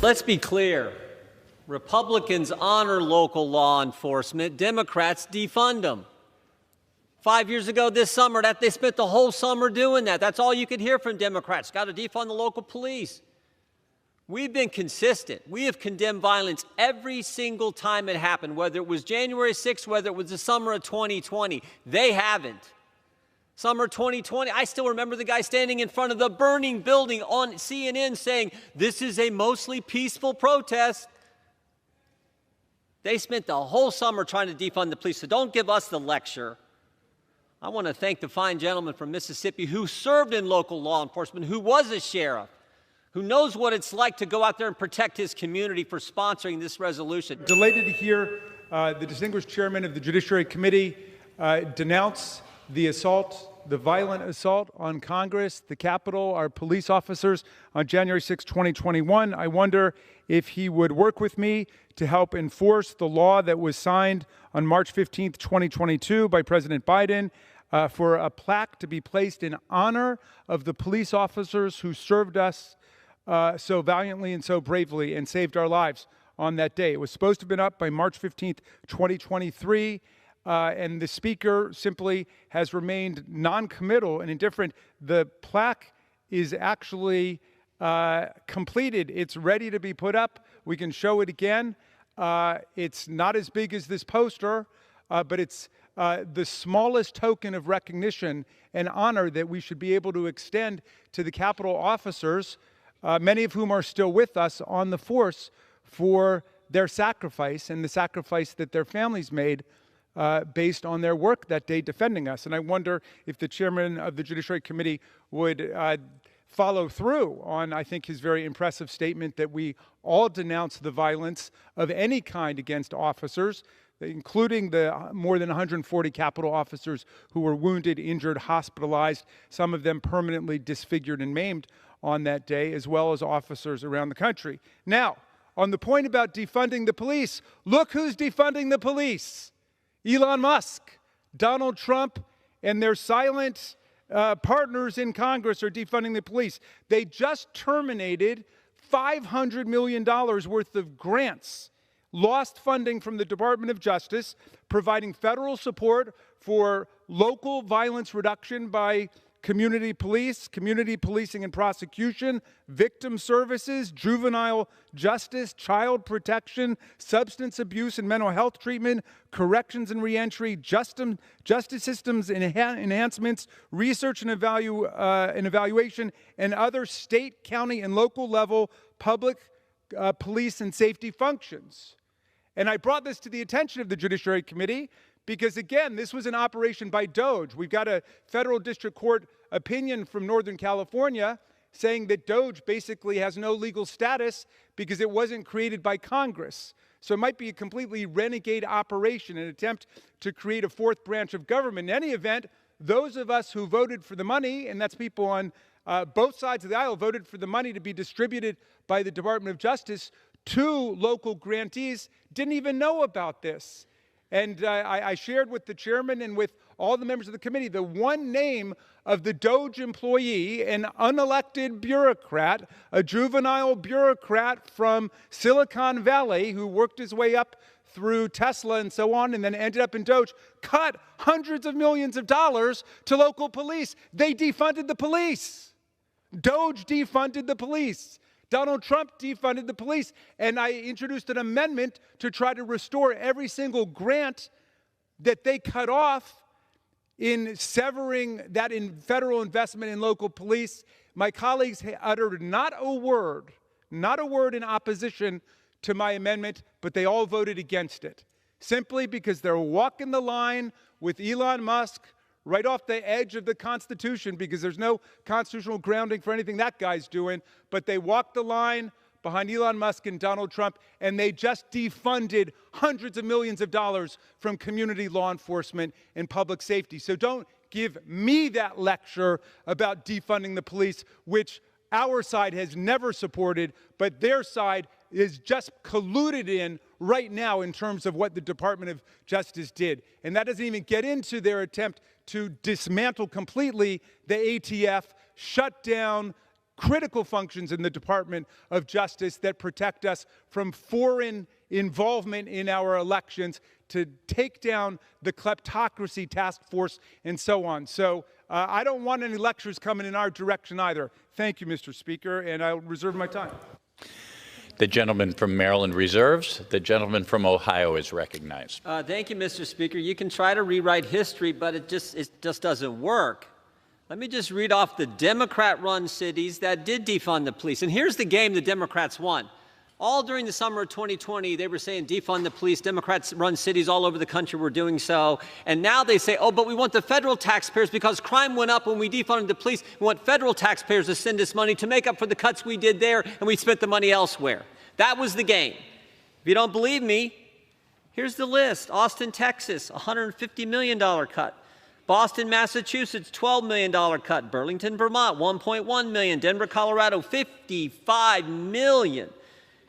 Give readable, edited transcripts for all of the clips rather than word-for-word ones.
Let's be clear. Republicans honor local law enforcement. Democrats defund them. 5 years ago this summer, they spent the whole summer doing that. That's all you could hear from Democrats. Got to defund the local police. We've been consistent. We have condemned violence every single time it happened, whether it was January 6th, whether it was the summer of 2020. They haven't. Summer 2020, I still remember the guy standing in front of the burning building on CNN saying, "This is a mostly peaceful protest." They spent the whole summer trying to defund the police, so don't give us the lecture. I want to thank the fine gentleman from Mississippi who served in local law enforcement, who was a sheriff, who knows what it's like to go out there and protect his community, for sponsoring this resolution. Delighted to hear the distinguished chairman of the Judiciary Committee denounce the assault, the violent assault on Congress, the Capitol, our police officers on January 6, 2021. I wonder if he would work with me to help enforce the law that was signed on March 15, 2022 by President Biden for a plaque to be placed in honor of the police officers who served us so valiantly and so bravely and saved our lives on that day. It was supposed to have been up by March 15th, 2023. And the speaker simply has remained non-committal and indifferent. The plaque is actually completed. It's ready to be put up. We can show it again. It's not as big as this poster, but it's the smallest token of recognition and honor that we should be able to extend to the Capitol officers, many of whom are still with us on the force, for their sacrifice and the sacrifice that their families made based on their work that day defending us. And I wonder if the chairman of the Judiciary Committee would follow through on, I think, his very impressive statement that we all denounce the violence of any kind against officers, including the more than 140 Capitol officers who were wounded, injured, hospitalized, some of them permanently disfigured and maimed on that day, as well as officers around the country. Now, on the point about defunding the police, look who's defunding the police. Elon Musk, Donald Trump, and their silent partners in Congress are defunding the police. They just terminated $500 million worth of grants, lost funding from the Department of Justice, providing federal support for local violence reduction by community police, community policing and prosecution, victim services, juvenile justice, child protection, substance abuse and mental health treatment, corrections and reentry, justice systems enhancements, research and evaluation, and other state, county, and local level public police and safety functions. And I brought this to the attention of the Judiciary Committee because, again, this was an operation by DOJ. We've got a federal district court opinion from Northern California saying that DOJ basically has no legal status because it wasn't created by Congress. So it might be a completely renegade operation, an attempt to create a fourth branch of government. In any event, those of us who voted for the money, and that's people on both sides of the aisle, voted for the money to be distributed by the Department of Justice to local grantees, didn't even know about this. And I shared with the chairman and with all the members of the committee the one name of the DOJ employee, an unelected bureaucrat, a juvenile bureaucrat from Silicon Valley who worked his way up through Tesla and so on and then ended up in DOJ, cut hundreds of millions of dollars to local police. They defunded the police. DOJ defunded the police. Donald Trump defunded the police, and I introduced an amendment to try to restore every single grant that they cut off in severing that federal investment in local police. My colleagues uttered not a word in opposition to my amendment, but they all voted against it, simply because they're walking the line with Elon Musk, right off the edge of the Constitution, because there's no constitutional grounding for anything that guy's doing, but they walked the line behind Elon Musk and Donald Trump, and they just defunded hundreds of millions of dollars from community law enforcement and public safety. So don't give me that lecture about defunding the police, which our side has never supported, but their side is just colluded in right now in terms of what the Department of Justice did. And that doesn't even get into their attempt to dismantle completely the ATF, shut down critical functions in the Department of Justice that protect us from foreign involvement in our elections, to take down the kleptocracy task force and so on. So I don't want any lectures coming in our direction either. Thank you, Mr. Speaker, and I'll reserve my time. The gentleman from Maryland reserves. The gentleman from Ohio is recognized. Thank you, Mr. Speaker. You can try to rewrite history, but it just doesn't work. Let me just read off the Democrat-run cities that did defund the police. And here's the game the Democrats won. All during the summer of 2020, they were saying defund the police. Democrats-run cities all over the country were doing so. And now they say, oh, but we want the federal taxpayers, because crime went up when we defunded the police. We want federal taxpayers to send us money to make up for the cuts we did there, and we spent the money elsewhere. That was the game. If you don't believe me, here's the list. Austin, Texas, $150 million cut. Boston, Massachusetts, $12 million cut. Burlington, Vermont, $1.1 million. Denver, Colorado, $55 million.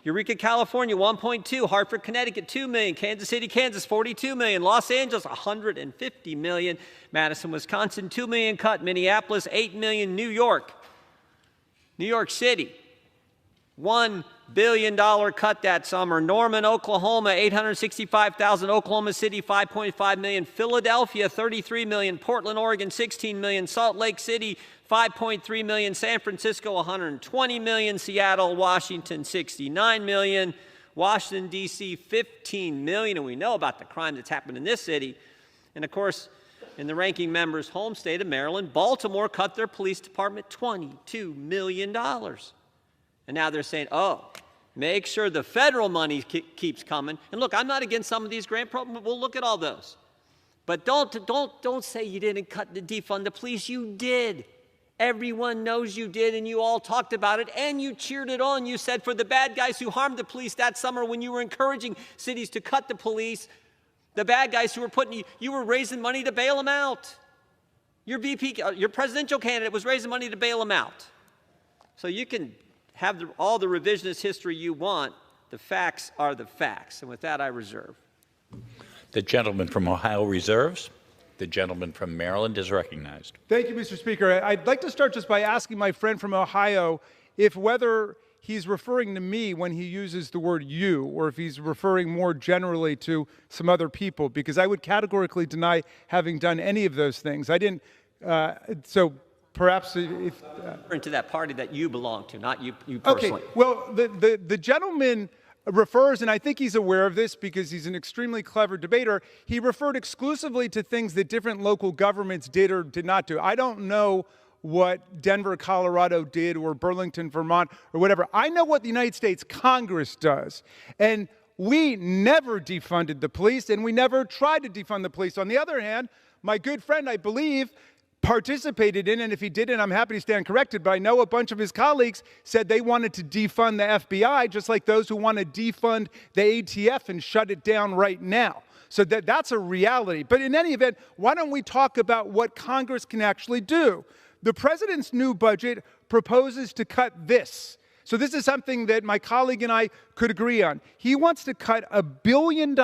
Eureka, California, 1.2. Hartford, Connecticut, 2 million. Kansas City, Kansas, 42 million. Los Angeles, 150 million. Madison, Wisconsin, 2 million cut. Minneapolis, 8 million. New York City, $1 billion cut that summer. Norman, Oklahoma, 865,000. Oklahoma City, 5.5 million. Philadelphia, 33 million. Portland, Oregon, 16 million. Salt Lake City, 5.3 million. San Francisco, 120 million. Seattle, Washington, 69 million. Washington, D.C., 15 million. And we know about the crime that's happened in this city. And of course, in the ranking member's home state of Maryland, Baltimore cut their police department $22 million. And now they're saying, oh, make sure the federal money keeps coming. And look, I'm not against some of these grant programs. We'll look at all those. But don't say you didn't cut the defund the police. You did. Everyone knows you did, and you all talked about it, and you cheered it on. You said for the bad guys who harmed the police that summer when you were encouraging cities to cut the police, the bad guys who were you were raising money to bail them out. Your presidential candidate was raising money to bail them out. So you can have all the revisionist history you want. The facts are the facts. And with that, I reserve. The gentleman from Ohio reserves. The gentleman from Maryland is recognized. Thank you, Mr. Speaker. I'd like to start just by asking my friend from Ohio if whether he's referring to me when he uses the word you, or if he's referring more generally to some other people, because I would categorically deny having done any of those things. I didn't, so perhaps if... referring to that party that you belong to, not you personally. Okay, well, the gentleman refers, and I think he's aware of this because he's an extremely clever debater, he referred exclusively to things that different local governments did or did not do. I don't know what Denver, Colorado did, or Burlington, Vermont, or whatever. I know what the United States Congress does. And we never defunded the police, and we never tried to defund the police. On the other hand, my good friend, I believe, participated in, and if he didn't, I'm happy to stand corrected, but I know a bunch of his colleagues said they wanted to defund the FBI, just like those who want to defund the ATF and shut it down right now. So that's a reality. But in any event, why don't we talk about what Congress can actually do? The president's new budget proposes to cut this. So this is something that my colleague and I could agree on. He wants to cut $1 billion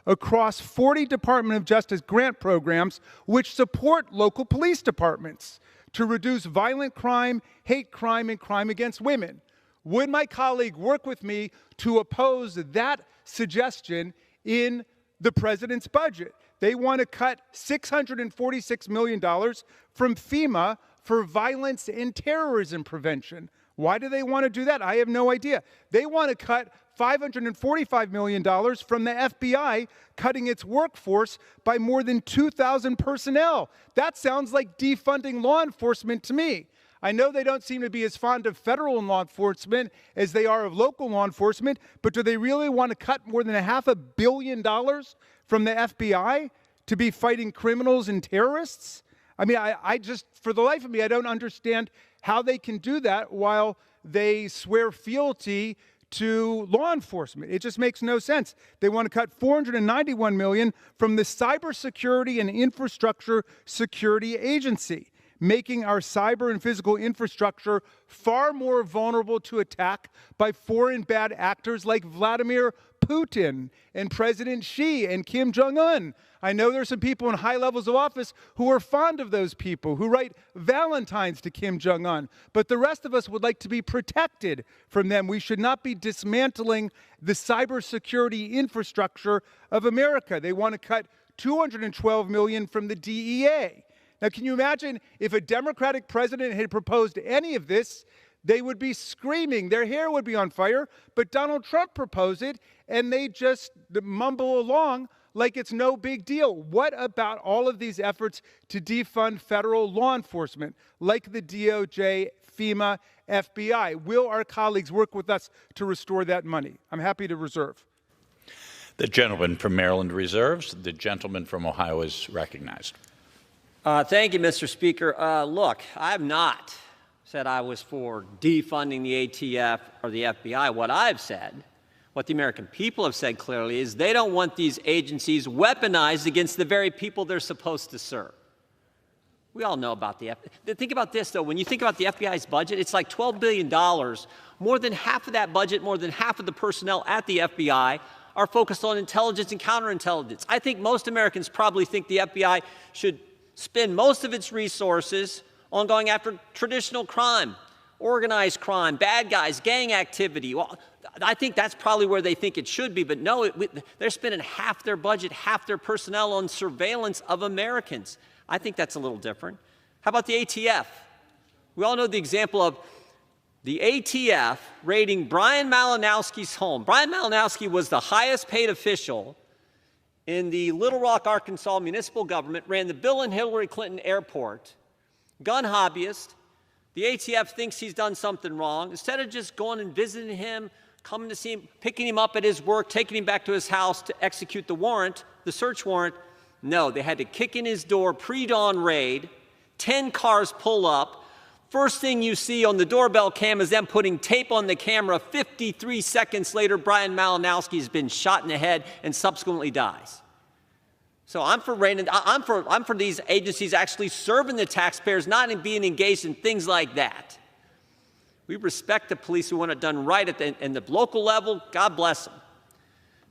across 40 Department of Justice grant programs which support local police departments to reduce violent crime, hate crime, and crime against women. Would my colleague work with me to oppose that suggestion in the president's budget? They want to cut $646 million from FEMA for violence and terrorism prevention. Why do they want to do that? I have no idea. They want to cut $545 million from the FBI, cutting its workforce by more than 2,000 personnel. That sounds like defunding law enforcement to me. I know they don't seem to be as fond of federal law enforcement as they are of local law enforcement, but do they really want to cut more than $500 million from the FBI to be fighting criminals and terrorists? I mean, I just, for the life of me, I don't understand how they can do that while they swear fealty to law enforcement. It just makes no sense. They want to cut $491 million from the Cybersecurity and Infrastructure Security Agency, making our cyber and physical infrastructure far more vulnerable to attack by foreign bad actors like Vladimir Putin and President Xi and Kim Jong-un. I know there's some people in high levels of office who are fond of those people, who write Valentines to Kim Jong-un. But the rest of us would like to be protected from them. We should not be dismantling the cybersecurity infrastructure of America. They want to cut $212 million from the DEA. Now, can you imagine if a Democratic president had proposed any of this? They would be screaming. Their hair would be on fire. But Donald Trump proposed it, and they just mumble along like it's no big deal. What about all of these efforts to defund federal law enforcement, like the DOJ, FEMA, FBI? Will our colleagues work with us to restore that money? I'm happy to reserve. The gentleman from Maryland reserves. The gentleman from Ohio is recognized. Thank you, Mr. Speaker. Look, I have not said I was for defunding the ATF or the FBI. What I've said, what the American people have said clearly, is they don't want these agencies weaponized against the very people they're supposed to serve. We all know about the FBI. Think about this, though. When you think about the FBI's budget, it's like $12 billion. More than half of that budget, more than half of the personnel at the FBI are focused on intelligence and counterintelligence. I think most Americans probably think the FBI should spend most of its resources on going after traditional crime, organized crime, bad guys, gang activity. Well, I think that's probably where they think it should be, but no, they're spending half their budget, half their personnel on surveillance of Americans. I think that's a little different. How about the ATF? We all know the example of the ATF raiding Brian Malinowski's home. Brian Malinowski was the highest paid official in the Little Rock, Arkansas municipal government, ran the Bill and Hillary Clinton Airport, gun hobbyist. The ATF thinks he's done something wrong. Instead of just going and visiting him, coming to see him, picking him up at his work, taking him back to his house to execute the warrant, the search warrant, no, they had to kick in his door, pre-dawn raid, 10 cars pull up. First thing you see on the doorbell cam is them putting tape on the camera. 53 seconds later, Brian Malinowski has been shot in the head and subsequently dies. So I'm for these agencies actually serving the taxpayers, not in being engaged in things like that. We respect the police who want it done right at the local level. God bless them.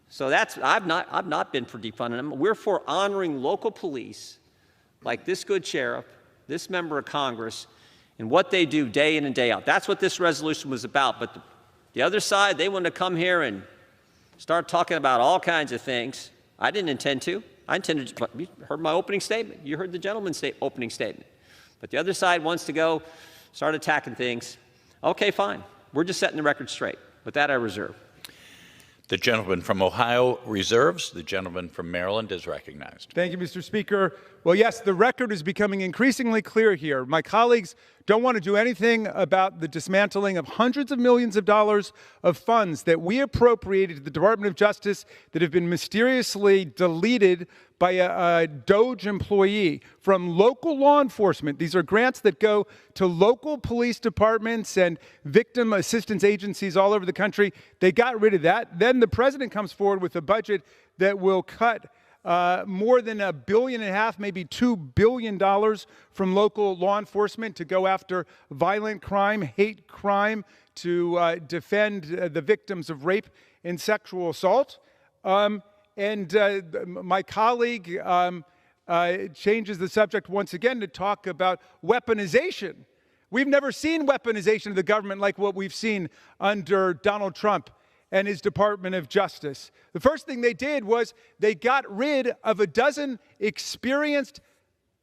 So I've not been for defunding them. We're for honoring local police, like this good sheriff, this member of Congress, and what they do day in and day out. That's what this resolution was about. But the other side, they want to come here and start talking about all kinds of things. I didn't intend to. I intended to, you heard my opening statement. You heard the gentleman's opening statement. But the other side wants to go start attacking things. Okay, fine. We're just setting the record straight. With that, I reserve. The gentleman from Ohio reserves. The gentleman from Maryland is recognized. Thank you, Mr. Speaker. Well, yes, the record is becoming increasingly clear here. My colleagues don't want to do anything about the dismantling of hundreds of millions of dollars of funds that we appropriated to the Department of Justice that have been mysteriously deleted by a DOJ employee from local law enforcement. These are grants that go to local police departments and victim assistance agencies all over the country. They got rid of that. Then the president comes forward with a budget that will cut more than $1.5 billion, maybe $2 billion from local law enforcement to go after violent crime, hate crime, to defend the victims of rape and sexual assault. My colleague changes the subject once again to talk about weaponization. We've never seen weaponization of the government like what we've seen under Donald Trump and his Department of Justice. The first thing they did was they got rid of a dozen experienced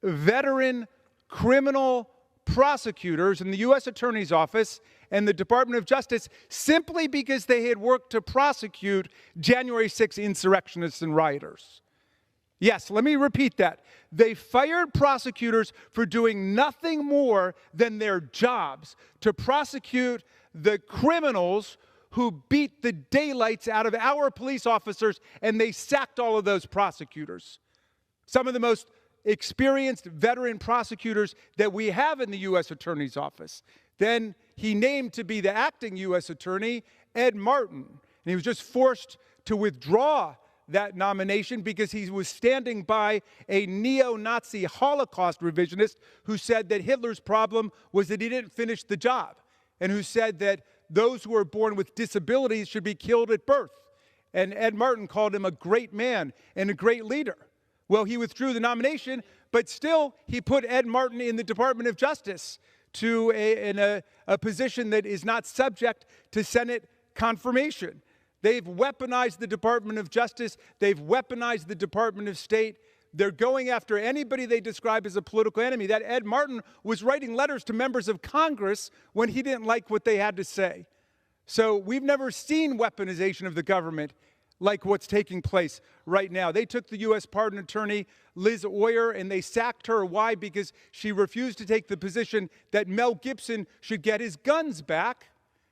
veteran criminal prosecutors in the U.S. Attorney's Office and the Department of Justice simply because they had worked to prosecute January 6 insurrectionists and rioters. Yes, let me repeat that. They fired prosecutors for doing nothing more than their jobs, to prosecute the criminals who beat the daylights out of our police officers, and they sacked all of those prosecutors. Some of the most experienced veteran prosecutors that we have in the U.S. Attorney's Office. Then he named to be the acting U.S. Attorney, Ed Martin, and he was just forced to withdraw that nomination because he was standing by a neo-Nazi Holocaust revisionist who said that Hitler's problem was that he didn't finish the job, and who said that those who are born with disabilities should be killed at birth. And Ed Martin called him a great man and a great leader. Well, he withdrew the nomination, but still he put Ed Martin in the Department of Justice to a position that is not subject to Senate confirmation. They've weaponized the Department of Justice. They've weaponized the Department of State. They're going after anybody they describe as a political enemy. That Ed Martin was writing letters to members of Congress when he didn't like what they had to say. So we've never seen weaponization of the government like what's taking place right now. They took the U.S. pardon attorney, Liz Oyer, and they sacked her. Why? Because she refused to take the position that Mel Gibson should get his guns back,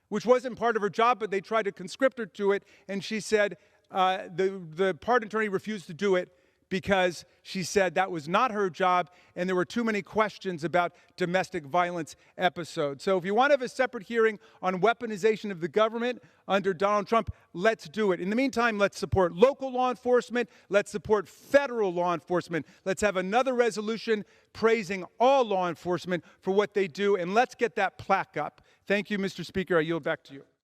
which wasn't part of her job, but they tried to conscript her to it. And she said the pardon attorney refused to do it because she said that was not her job and there were too many questions about domestic violence episodes. So if you want to have a separate hearing on weaponization of the government under Donald Trump, let's do it. In the meantime, let's support local law enforcement. Let's support federal law enforcement. Let's have another resolution praising all law enforcement for what they do, and let's get that plaque up. Thank you, Mr. Speaker. I yield back to you.